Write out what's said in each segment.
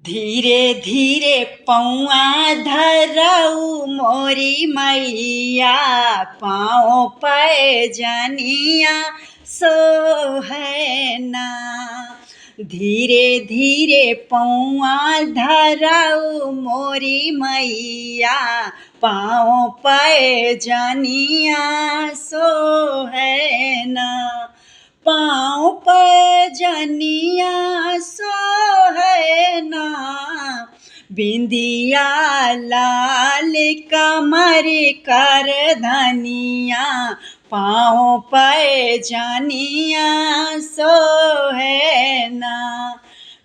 धीरे धीरे पौआ धरऊ मोरी मैया, पाँव पे जनिया सोहना। धीरे धीरे पौआ धरऊ मोरी मैया, पाँव पे जनिया सोहना। पाँव पे जनिया सोहना, बिंदिया लाल कमर कर धनिया, पाँव पे जनिया सोहना।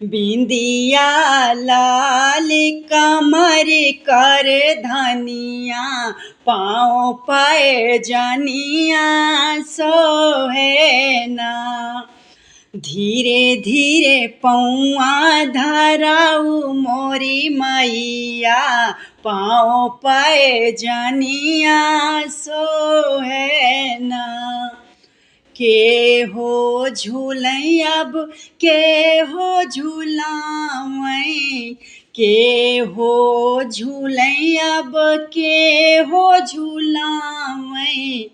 बिंदिया लाल कमर कर धनिया, पाँव पे जनिया सोहना। धीरे धीरे पौआ धरऊ मोरी मैया, पाँव पे जनिया सोहना। के हो झूलई अब के हो झूलावई, के हो झूलई अब के हो झूलावई,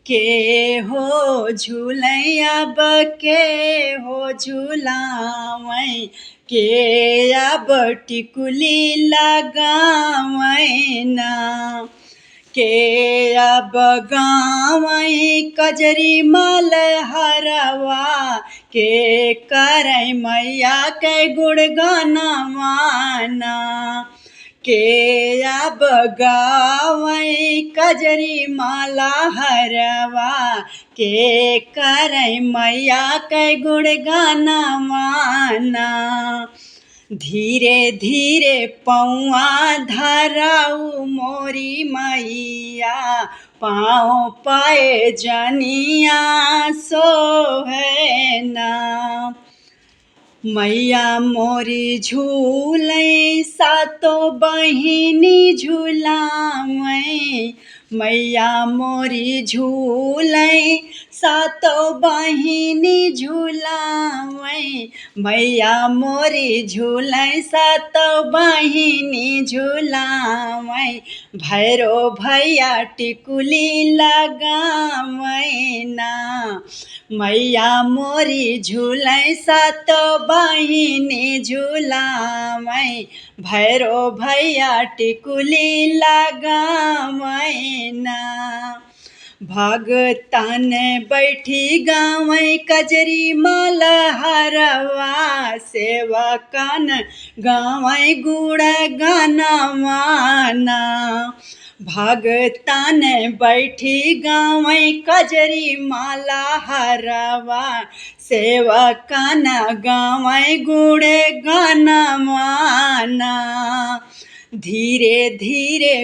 के हो झूलई अब के हो झूलावई, के अब टिकुली लगावई ना। के अब गावई कजरी मलहरवा, के करई मैया के गुणगानवाना। के अब गावई कजरी मलहरवा, के करई मैया के गुणगानवाना। धीरे धीरे पौआ धरऊ मोरी मैया, पाँव पे जनिया सोहना। मैया मोरी झूलई सातो बहिनी झूलावई, मैया मोरी झूलई सातो बहिनी झूलावई, मैया मोरी झूलई सातो बहिनी झूलावई। भैरो भैया टिकुली लगावई ना, मैया मोरी झूलई सातो बहिनी झूलावई। भैरो भैया टिकुली लगावई ना। भगतन बैठी गावई कजरी मलहरवा, सेवकन गावई गुणगानवाना। भगतन बैठी गावई कजरी मलहरवा, सेवकन गावई गुणगानवाना। धीरे धीरे